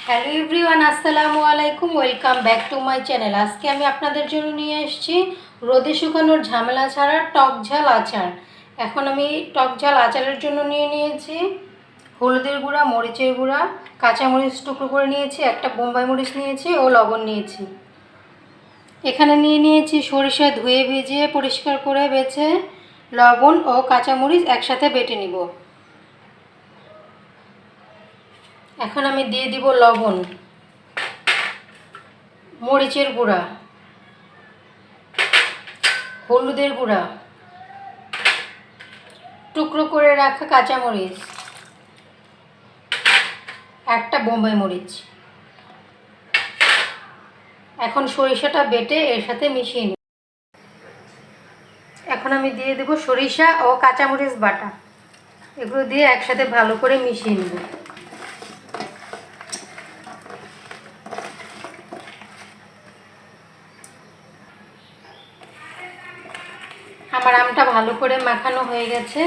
Hello everyone, আসসালামু আলাইকুম। Welcome back to my channel. আজকে আমি আপনাদের জন্য নিয়ে এসেছি রোদে শুকানোর ঝামেলা ছাড়া টক ঝাল আচার। এখন আমি টক ঝাল আচারের জন্য নিয়ে নিয়েছি হলুদের গুঁড়া, মরিচের গুঁড়া, কাঁচামরিচ টুকরো করে নিয়েছি, একটা বোম্বাই মরিচ নিয়েছি ও লবণ নিয়েছি। এখানে নিয়ে নিয়েছি সরিষা ধুয়ে ভিজিয়ে পরিষ্কার করে বেছে লবণ ও কাঁচামরিচ একসাথে বেটে নিব। এখন আমি দিয়ে দিব লবণ, মরিচের গুঁড়া, হলুদের গুঁড়া, টুকরো করে রাখা কাঁচামরিচ, একটা বোম্বাই মরিচ। এখন সরিষাটা বেটে এর সাথে মিশিয়ে নিই। এখন আমি দিয়ে দেব সরিষা ও কাঁচামরিচ বাটা। এগুলো দিয়ে একসাথে ভালো করে মিশিয়ে নেব। আমার আমটা ভালো করে মাখানো হয়ে গেছে।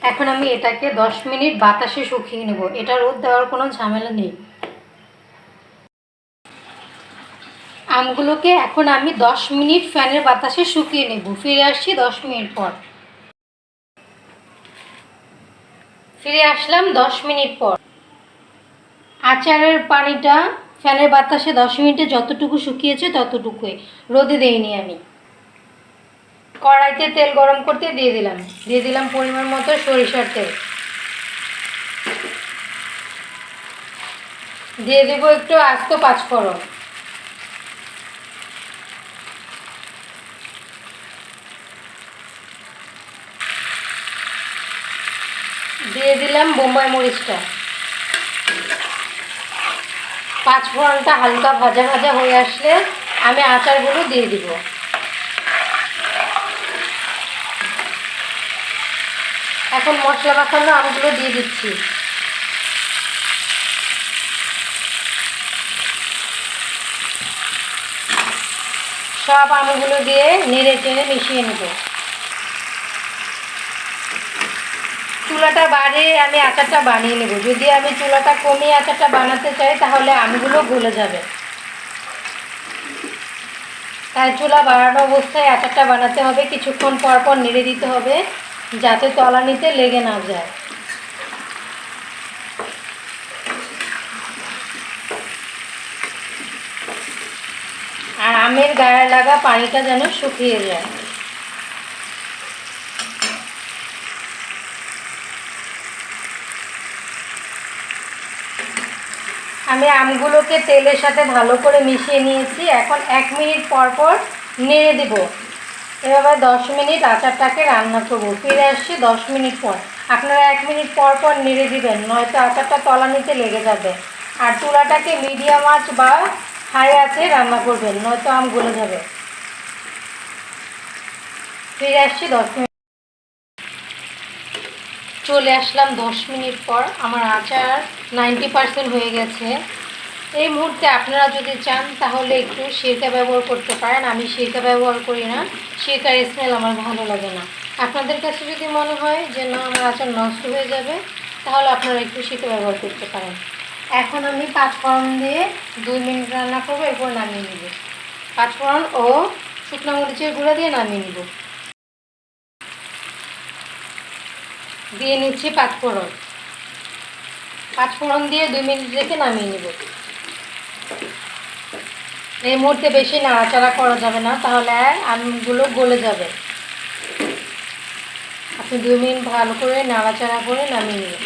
এখন আমি এটাকে 10 মিনিট বাতাসে শুকিয়ে নেব। এটা রোদ দেওয়ার কোনো ঝামেলা নেই। আমগুলোকে এখন আমি 10 মিনিট ফ্যানের বাতাসে শুকিয়ে নেব। ফিরে আসছি 10 মিনিট পর। ফিরে আসলাম 10 মিনিট পর। আচারের পানিটা ফ্যানের বাতাসে 10 মিনিটে যতটুকু শুকিয়েছে ততটুকুই, রোদে দেইনি আমি। কড়াইতে তেল গরম করতে দিয়ে দিলাম পরিমাণ মতো সরিষার তেল। দিয়ে দেব একটু আস্ত পাঁচফোড়ন। দিয়ে দিলাম বোম্বাই মরিচটা। পাঁচফোড়নটা হালকা ভাজা ভাজা হয়ে আসলে আমি আচারগুলো দিয়ে দিব। এখন মশলা মাখানো আমগুলো দিয়ে দিচ্ছি। সব আমগুলো দিয়ে নেড়ে চেড়ে মিশিয়ে নেব। চুলাটা বাড়িয়ে আমি আচারটা বানিয়ে নেব। যদি আমি চুলাটা কমিয়ে আচারটা বানাতে চাই তাহলে আমগুলো গলে যাবে। তাই চুলা বাড়ানো অবস্থায় আচারটা বানাতে হবে। কিছুক্ষণ পর পর নেড়ে দিতে হবে যাতে তলানিতে লেগে না যায়। আর আমের গায়ে লাগা পানিটা যেন শুকিয়ে যায়। আমি আমগুলোকে তেলের সাথে ভালো করে মিশিয়ে নিয়েছি। এখন 1 মিনিট পর পর নেড়ে দেব। এভাবে 10 মিনিট আচারটাকে রান্না করব। ফিরে আসছি 10 মিনিট পর। আপনারা 1 মিনিট পর পর নেড়ে দিবেন, নয়তো আচারটা তলানিতে লেগে যাবে। আর চুলাটাকে মিডিয়াম আঁচ বা হাই আঁচে রান্না করবেন, নয়তো আম গলে যাবে। ফিরে আসছি 10 মিনিট। চলে আসলাম 10 মিনিট পর। আমার আচার 90% হয়ে গেছে। এই মুহূর্তে আপনারা যদি চান তাহলে একটু সিরকা ব্যবহার করতে পারেন। আমি সিরকা ব্যবহার করি না, সিরকার স্মেল আমার ভালো লাগে না। আপনাদের কাছে যদি মনে হয় যে না আমার আচার নষ্ট হয়ে যাবে তাহলে আপনারা একটু সিরকা ব্যবহার করতে পারেন। এখন আমি পাঁচফোড়ন দিয়ে 2 মিনিট রান্না করবো, এরপর নামিয়ে নেব। পাঁচফোড়ন ও শুকনো মরিচের গুঁড়া দিয়ে নামিয়ে নেব। দিয়ে নিচ্ছি পাঁচফোড়ন। পাঁচফোড়ন দিয়ে 2 মিনিট রেখে নামিয়ে নেব। এই মুহূর্তে বেশি নাড়াচাড়া করা যাবে না, তাহলে আমগুলো গলে যাবে। আপনি 2 মিনিট ভালো করে নাড়াচাড়া করে নামিয়ে নেবেন।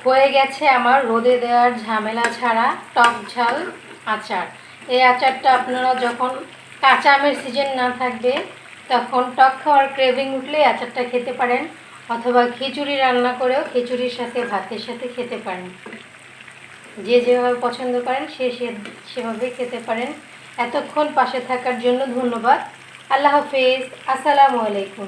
হয়ে গেছে আমার রোদে দেওয়ার ঝামেলা ছাড়া টক ঝাল আচার। এই আচারটা আপনারা যখন কাঁচা আমের সিজন না থাকবে তখন টক খাওয়ার ক্রেভিং উঠলে আচারটা খেতে পারেন, অথবা খিচুড়ি রান্না করেও খিচুড়ির সাথে ভাতের সাথে খেতে পারেন। যে যেভাবে পছন্দ করেন সেভাবে খেতে পারেন। এতক্ষণ পাশে থাকার জন্য ধন্যবাদ। আল্লাহ হাফেজ। আসসালামু আলাইকুম।